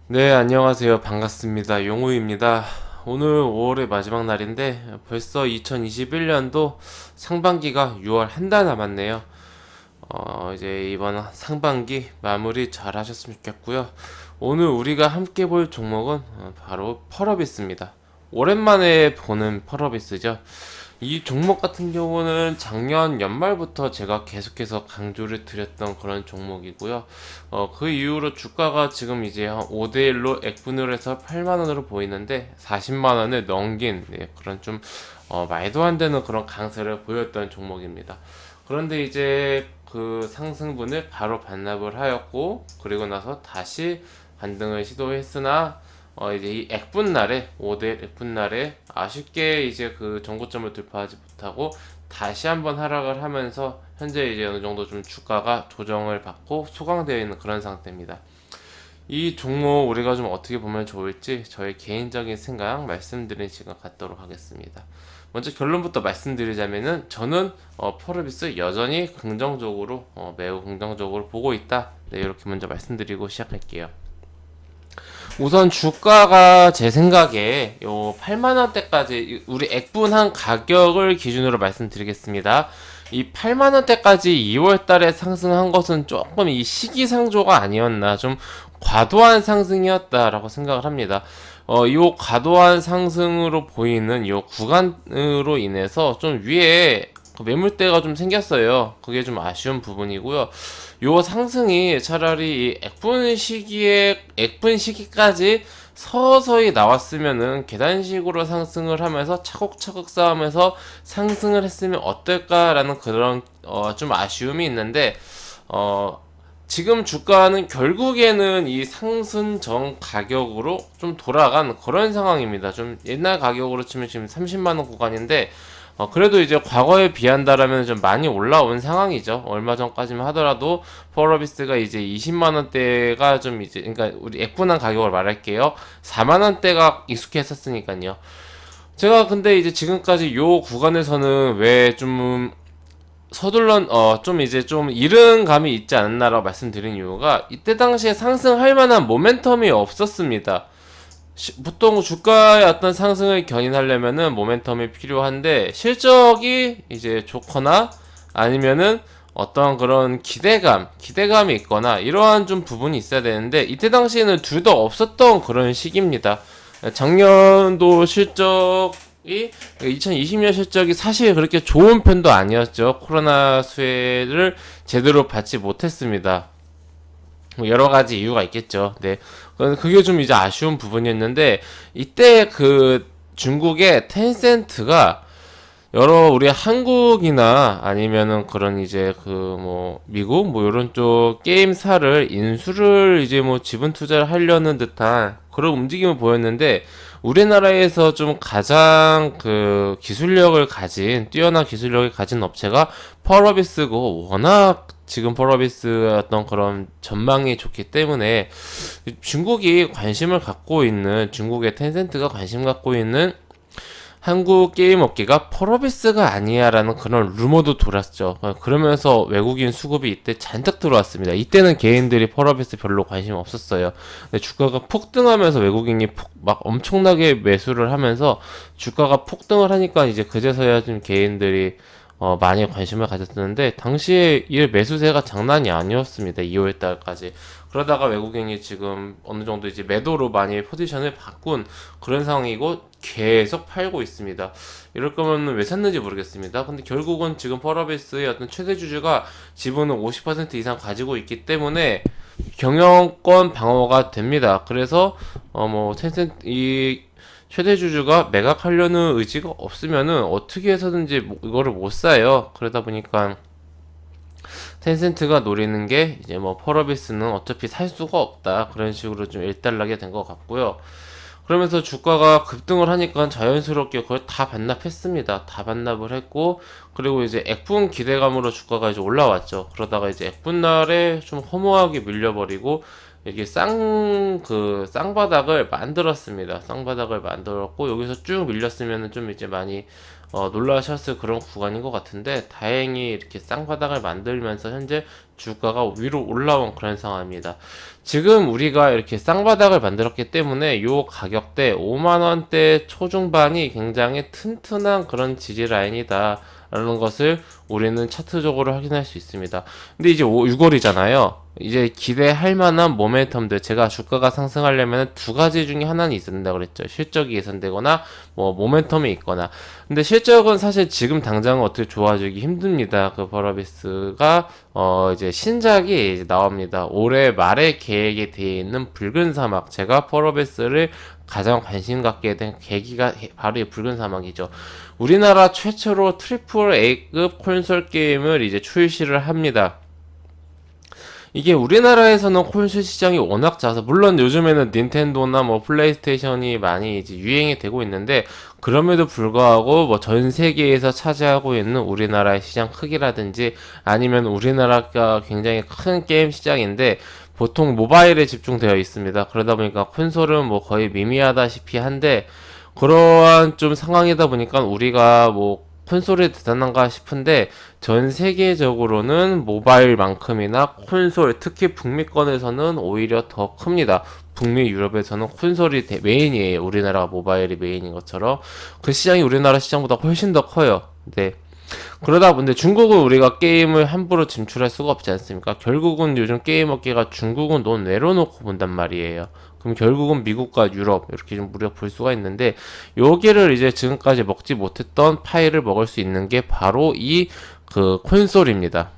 네, 안녕하세요. 반갑습니다. 용우입니다. 오늘 5월의 마지막 날인데 벌써 2021년도 상반기가 6월 한 달 남았네요. 이제 이번 상반기 마무리 잘 하셨으면 좋겠고요. 오늘 우리가 함께 볼 종목은 바로 펄어비스입니다. 오랜만에 보는 펄어비스죠. 이 종목 같은 경우는 작년 연말부터 제가 계속해서 강조를 드렸던 그런 종목이고요. 그 이후로 주가가 지금 이제 한 5대1로 액분을 해서 8만원으로 보이는데 40만원을 넘긴 그런 좀 말도 안 되는 그런 강세를 보였던 종목입니다. 그런데 이제 그 상승분을 바로 반납을 하였고, 그리고 나서 다시 반등을 시도했으나 이제 이 액분날에 5대 액분날에 아쉽게 이제 그 전고점을 돌파하지 못하고 다시 한번 하락을 하면서 현재 이제 어느 정도 좀 주가가 조정을 받고 소강되어 있는 그런 상태입니다. 이 종목 우리가 좀 어떻게 보면 좋을지 저의 개인적인 생각 말씀드린 시간 갖도록 하겠습니다. 먼저 결론부터 말씀드리자면은 저는 펄어비스 여전히 긍정적으로 매우 긍정적으로 보고 있다. 네, 이렇게 먼저 말씀드리고 시작할게요. 우선 주가가 제 생각에 요 8만 원대까지 우리 액분한 가격을 기준으로 말씀드리겠습니다. 이 8만 원대까지 2월 달에 상승한 것은 조금 이 시기상조가 아니었나, 좀 과도한 상승이었다라고 생각을 합니다. 이 과도한 상승으로 보이는 이 구간으로 인해서 좀 위에 그 매물대가 좀 생겼어요. 그게 좀 아쉬운 부분이고요. 요 상승이 차라리 이 액분 시기까지 서서히 나왔으면은 계단식으로 상승을 하면서 차곡차곡 쌓으면서 상승을 했으면 어떨까라는 그런 좀 아쉬움이 있는데, 지금 주가는 결국에는 이 상승 전 가격으로 좀 돌아간 그런 상황입니다. 좀 옛날 가격으로 치면 지금 30만원 구간인데, 그래도 이제 과거에 비한다라면 좀 많이 올라온 상황이죠. 얼마 전까지만 하더라도 펄어비스가 이제 20만원대가 좀 이제, 그러니까 우리 액분한 가격을 말할게요. 4만원대가 익숙했었으니까요. 제가 근데 이제 지금까지 요 구간에서는 왜좀 서둘런 좀 이제 좀 이른 감이 있지 않나라고 말씀드린 이유가, 이때 당시에 상승할 만한 모멘텀이 없었습니다. 보통 주가의 어떤 상승을 견인하려면은 모멘텀이 필요한데, 실적이 이제 좋거나 아니면은 어떤 그런 기대감이 있거나 이러한 좀 부분이 있어야 되는데, 이때 당시에는 둘 다 없었던 그런 시기입니다. 작년도 실적이 2020년 실적이 사실 그렇게 좋은 편도 아니었죠. 코로나 수혜를 제대로 받지 못했습니다. 뭐 여러 가지 이유가 있겠죠. 네. 그게 좀 이제 아쉬운 부분이었는데, 이때 그 중국의 텐센트가 여러 우리 한국이나 아니면은 그런 이제 그 뭐 미국 뭐 이런 쪽 게임사를 인수를 이제 뭐 지분 투자를 하려는 듯한 그런 움직임을 보였는데, 우리나라에서 좀 가장 그 기술력을 가진, 뛰어난 기술력을 가진 업체가 펄어비스고, 워낙 지금 펄어비스 어떤 그런 전망이 좋기 때문에 중국이 관심을 갖고 있는, 중국의 텐센트가 관심 갖고 있는 한국 게임 업계가 펄어비스가 아니야라는 그런 루머도 돌았죠. 그러면서 외국인 수급이 이때 잔뜩 들어왔습니다. 이때는 개인들이 펄어비스 별로 관심 없었어요. 근데 주가가 폭등하면서 외국인이 막 엄청나게 매수를 하면서 주가가 폭등을 하니까 이제 그제서야 좀 개인들이 많이 관심을 가졌었는데, 당시에 이 매수세가 장난이 아니었습니다. 2월 달까지. 그러다가 외국인이 지금 어느 정도 이제 매도로 많이 포지션을 바꾼 그런 상황이고, 계속 팔고 있습니다. 이럴 거면 왜 샀는지 모르겠습니다. 근데 결국은 지금 펄어비스의 어떤 최대 주주가 지분을 50% 이상 가지고 있기 때문에 경영권 방어가 됩니다. 그래서 뭐 텐센트 이 최대 주주가 매각하려는 의지가 없으면은 어떻게 해서든지 이거를 못 사요. 그러다 보니까 텐센트가 노리는 게 이제 뭐 펄어비스는 어차피 살 수가 없다, 그런 식으로 좀 일단락이 된 것 같고요. 그러면서 주가가 급등을 하니까 자연스럽게 그걸 다 반납했습니다. 다 반납을 했고, 그리고 이제 액분 기대감으로 주가가 이제 올라왔죠. 그러다가 이제 액분날에 좀 허무하게 밀려버리고, 이게 쌍바닥을 만들었습니다. 쌍바닥을 만들었고, 여기서 쭉 밀렸으면은 좀 이제 많이 놀라셨을 그런 구간인 것 같은데, 다행히 이렇게 쌍바닥을 만들면서 현재 주가가 위로 올라온 그런 상황입니다. 지금 우리가 이렇게 쌍바닥을 만들었기 때문에 요 가격대 5만원대 초중반이 굉장히 튼튼한 그런 지지 라인이다 라는 것을 우리는 차트적으로 확인할 수 있습니다. 근데 이제 6월이잖아요. 이제 기대할 만한 모멘텀들, 제가 주가가 상승하려면 두 가지 중에 하나는 있어야 된다 그랬죠. 실적이 개선되거나 뭐 모멘텀이 있거나. 근데 실적은 사실 지금 당장 어떻게 좋아지기 힘듭니다. 그 버러비스가 이제 신작이 이제 나옵니다. 올해 말에 계획에 되어 있는 붉은 사막. 제가 버러비스를 가장 관심 갖게 된 계기가 바로 이 붉은 사막이죠. 우리나라 최초로 트리플 A급 콘솔 게임을 이제 출시를 합니다. 이게 우리나라에서는 콘솔 시장이 워낙 작아서, 물론 요즘에는 닌텐도나 뭐 플레이스테이션이 많이 이제 유행이 되고 있는데, 그럼에도 불구하고 뭐 전 세계에서 차지하고 있는 우리나라의 시장 크기라든지 아니면 우리나라가 굉장히 큰 게임 시장인데 보통 모바일에 집중되어 있습니다. 그러다 보니까 콘솔은 뭐 거의 미미하다시피 한데, 그러한 좀 상황이다 보니까 우리가 뭐 콘솔이 대단한가 싶은데, 전 세계적으로는 모바일만큼이나 콘솔, 특히 북미권에서는 오히려 더 큽니다. 북미, 유럽에서는 콘솔이 메인이에요. 우리나라가 모바일이 메인인 것처럼 그 시장이 우리나라 시장보다 훨씬 더 커요. 네. 그러다 보는데 중국은 우리가 게임을 함부로 진출할 수가 없지 않습니까? 결국은 요즘 게임 업계가 중국은 논 내려놓고 본단 말이에요. 그럼 결국은 미국과 유럽 이렇게 좀 우리가 볼 수가 있는데, 여기를 이제 지금까지 먹지 못했던 파일을 먹을 수 있는 게 바로 이 그 콘솔입니다.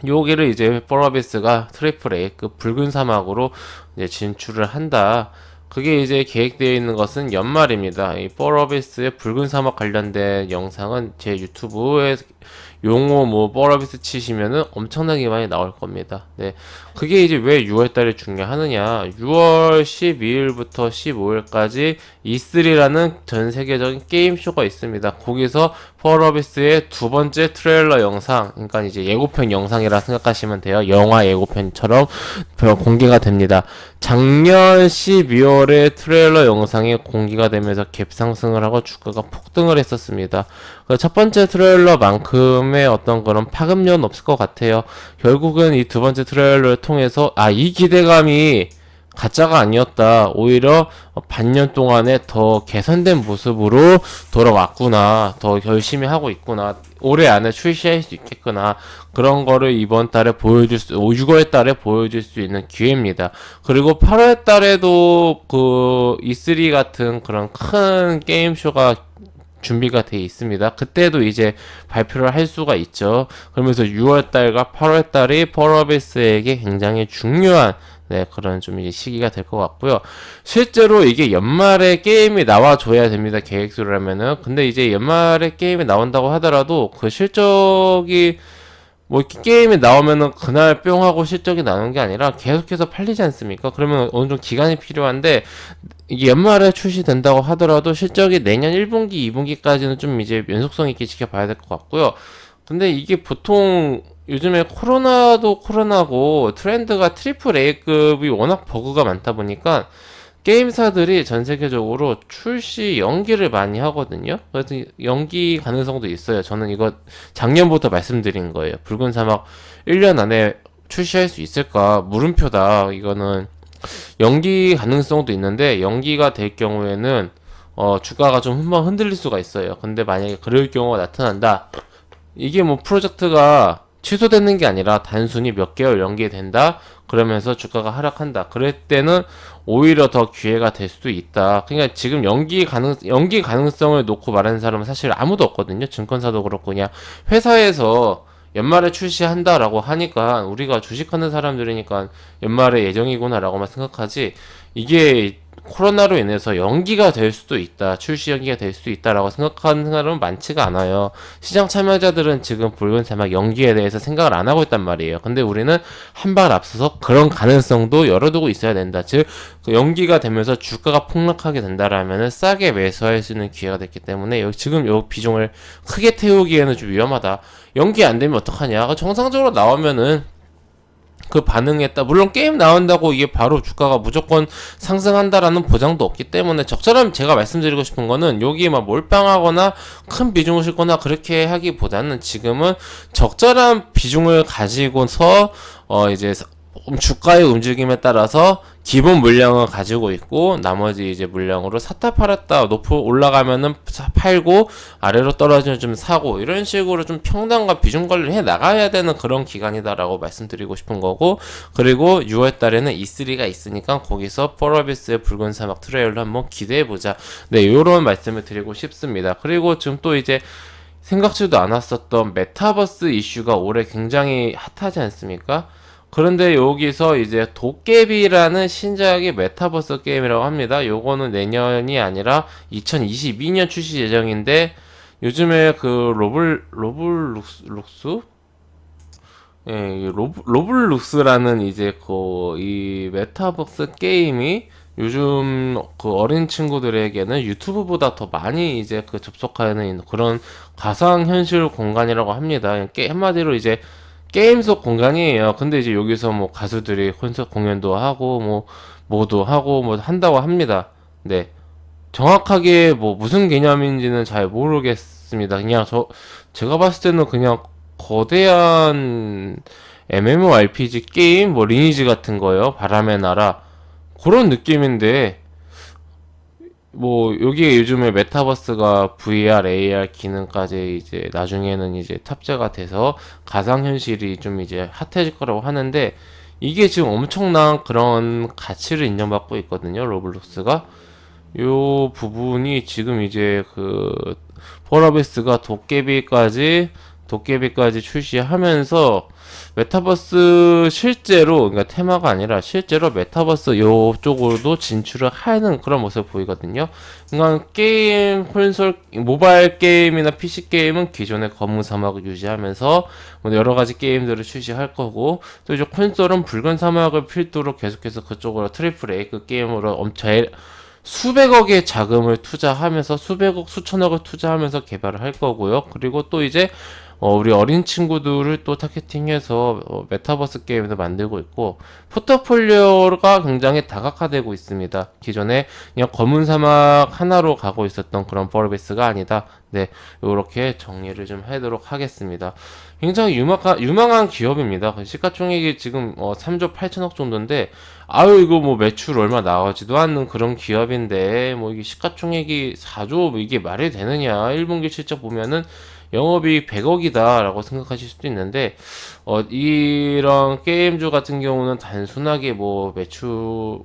여기를 이제 포러비스가 트리플 A급 붉은 사막으로 이제 진출을 한다. 그게 이제 계획되어 있는 것은 연말입니다. 이 포러비스의 붉은 사막 관련된 영상은 제 유튜브에 용어 뭐 포러비스 치시면은 엄청나게 많이 나올 겁니다. 네. 그게 이제 왜 6월달에 중요하느냐. 6월 12일부터 15일까지 E3라는 전 세계적인 게임쇼가 있습니다. 거기서 포러비스의 두 번째 트레일러 영상, 그러니까 이제 예고편 영상이라 생각하시면 돼요. 영화 예고편처럼 공개가 됩니다. 작년 12월에 트레일러 영상이 공개가 되면서 갭상승을 하고 주가가 폭등을 했었습니다. 첫 번째 트레일러만큼의 어떤 그런 파급력은 없을 것 같아요. 결국은 이 두 번째 트레일러를 통해서 이 기대감이 가짜가 아니었다. 오히려 반년 동안에 더 개선된 모습으로 돌아왔구나. 더 열심히 하고 있구나. 올해 안에 출시할 수 있겠구나. 그런 거를 이번 달에 6월 달에 보여줄 수 있는 기회입니다. 그리고 8월 달에도 그 E3 같은 그런 큰 게임쇼가 준비가 돼 있습니다. 그때도 이제 발표를 할 수가 있죠. 그러면서 6월달과 8월달이 포러비스에게 굉장히 중요한 그런 좀 이제 시기가 될 것 같고요. 실제로 이게 연말에 게임이 나와줘야 됩니다. 계획대로라면은. 근데 이제 연말에 게임이 나온다고 하더라도 그 실적이 뭐 게임이 나오면은 그날 뿅 하고 실적이 나오는 게 아니라 계속해서 팔리지 않습니까? 그러면 어느 정도 기간이 필요한데, 이게 연말에 출시된다고 하더라도 실적이 내년 1분기, 2분기까지는 좀 이제 연속성 있게 지켜봐야 될 것 같고요. 근데 이게 보통 요즘에 코로나도 코로나고 트렌드가 트리플 A급이 워낙 버그가 많다 보니까 게임사들이 전 세계적으로 출시 연기를 많이 하거든요. 그래서 연기 가능성도 있어요. 저는 이거 작년부터 말씀드린 거예요. 붉은 사막 1년 안에 출시할 수 있을까? 물음표다. 이거는 연기 가능성도 있는데, 연기가 될 경우에는 주가가 좀 한번 흔들릴 수가 있어요. 근데 만약에 그럴 경우가 나타난다. 이게 뭐 프로젝트가 취소되는 게 아니라 단순히 몇 개월 연기된다. 그러면서 주가가 하락한다. 그럴 때는 오히려 더 기회가 될 수도 있다. 그러니까 지금 연기 가능성을 놓고 말하는 사람은 사실 아무도 없거든요. 증권사도 그렇고 그냥 회사에서 연말에 출시한다라고 하니까 우리가 주식하는 사람들이니까 연말에 예정이구나라고만 생각하지, 이게 코로나로 인해서 연기가 될 수도 있다, 출시 연기가 될 수도 있다라고 생각하는 사람은 많지가 않아요. 시장 참여자들은 지금 붉은 사막 연기에 대해서 생각을 안 하고 있단 말이에요. 근데 우리는 한 발 앞서서 그런 가능성도 열어두고 있어야 된다. 즉, 그 연기가 되면서 주가가 폭락하게 된다라면은 싸게 매수할 수 있는 기회가 됐기 때문에 지금 요 비중을 크게 태우기에는 좀 위험하다. 연기 안 되면 어떡하냐? 정상적으로 나오면은 그 반응에 따라 물론 게임 나온다고 이게 바로 주가가 무조건 상승한다라는 보장도 없기 때문에 적절한 제가 말씀드리고 싶은 거는 여기 막 몰빵하거나 큰 비중을 싣거나 그렇게 하기보다는 지금은 적절한 비중을 가지고서 이제 주가의 움직임에 따라서 기본 물량을 가지고 있고 나머지 이제 물량으로 샀다 팔았다 높이 올라가면은 팔고 아래로 떨어지면 좀 사고 이런 식으로 좀 평단과 비중 관리를 해 나가야 되는 그런 기간이다라고 말씀드리고 싶은 거고 그리고 6월 달에는 E3가 있으니까 거기서 펄어비스의 붉은 사막 트레일러 한번 기대해 보자. 네, 요런 말씀을 드리고 싶습니다. 그리고 지금 또 이제 생각지도 않았었던 메타버스 이슈가 올해 굉장히 핫하지 않습니까? 그런데 여기서 이제 도깨비라는 신작이 메타버스 게임이라고 합니다. 요거는 내년이 아니라 2022년 출시 예정인데 요즘에 그 로블룩스? 예, 로블룩스라는 이제 이 메타버스 게임이 요즘 그 어린 친구들에게는 유튜브보다 더 많이 이제 그 접속하는 그런 가상현실 공간이라고 합니다. 한마디로 이제 게임 속 공간이에요. 근데 이제 여기서 뭐 가수들이 콘서트 공연도 하고 뭐도 하고 뭐 한다고 합니다. 네. 정확하게 뭐 무슨 개념인지는 잘 모르겠습니다. 그냥 제가 봤을 때는 그냥 거대한 MMORPG 게임 뭐 리니지 같은 거요. 바람의 나라 그런 느낌인데 뭐 여기에 요즘에 메타버스가 VR, AR 기능까지 이제 나중에는 이제 탑재가 돼서 가상현실이 좀 이제 핫해질 거라고 하는데 이게 지금 엄청난 그런 가치를 인정받고 있거든요. 로블록스가 요 부분이 지금 이제 그 펄어비스가 도깨비까지 출시하면서 메타버스 실제로 그러니까 테마가 아니라 실제로 메타버스 요쪽으로도 진출을 하는 그런 모습을 보이거든요. 그러니까 게임 콘솔 모바일 게임이나 PC 게임은 기존의 검은 사막을 유지하면서 뭐 여러 가지 게임들을 출시할 거고 또 이제 콘솔은 붉은 사막을 필두로 계속해서 그쪽으로 트리플 A 그 게임으로 엄청 수백억의 자금을 투자하면서 수백억 수천억을 투자하면서 개발을 할 거고요. 그리고 또 이제 우리 어린 친구들을 또 타겟팅해서 메타버스 게임도 만들고 있고 포트폴리오가 굉장히 다각화되고 있습니다. 기존에 그냥 검은 사막 하나로 가고 있었던 그런 펄비스가 아니다. 네, 이렇게 정리를 좀 하도록 하겠습니다. 굉장히 유망한 기업입니다. 시가총액이 지금 3조 8천억 정도인데 아유 이거 뭐 매출 얼마 나오지도 않는 그런 기업인데 뭐 이게 시가총액이 4조 뭐 이게 말이 되느냐 1분기 실적 보면은 영업이익 100억이다 라고 생각하실 수도 있는데 이런 게임주 같은 경우는 단순하게 뭐 매출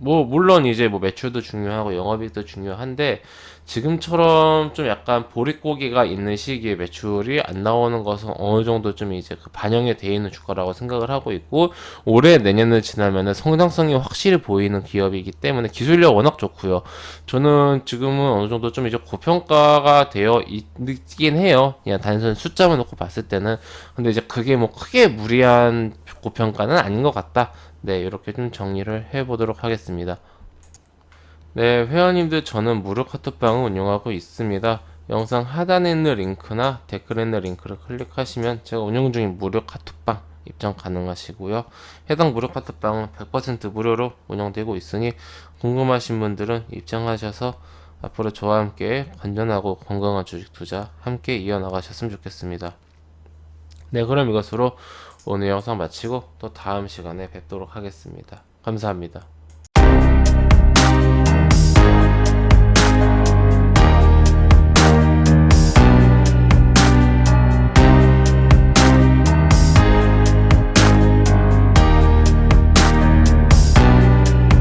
물론 이제 뭐 매출도 중요하고 영업이익도 중요한데 지금처럼 좀 약간 보릿고개가 있는 시기에 매출이 안 나오는 것은 어느 정도 좀 이제 그 반영이 돼 있는 주가라고 생각을 하고 있고 올해 내년을 지나면은 성장성이 확실히 보이는 기업이기 때문에 기술력 워낙 좋고요. 저는 지금은 어느 정도 좀 이제 고평가가 되어 있긴 해요. 그냥 단순 숫자만 놓고 봤을 때는. 근데 이제 그게 뭐 크게 무리한 고평가는 아닌 것 같다. 네, 이렇게 좀 정리를 해보도록 하겠습니다. 네, 회원님들 저는 무료 카톡방을 운영하고 있습니다. 영상 하단에 있는 링크나 댓글에 있는 링크를 클릭하시면 제가 운영 중인 무료 카톡방 입장 가능하시고요. 해당 무료 카톡방은 100% 무료로 운영되고 있으니 궁금하신 분들은 입장하셔서 앞으로 저와 함께 건전하고 건강한 주식 투자 함께 이어나가셨으면 좋겠습니다. 네, 그럼 이것으로 오늘 영상 마치고 또 다음 시간에 뵙도록 하겠습니다. 감사합니다.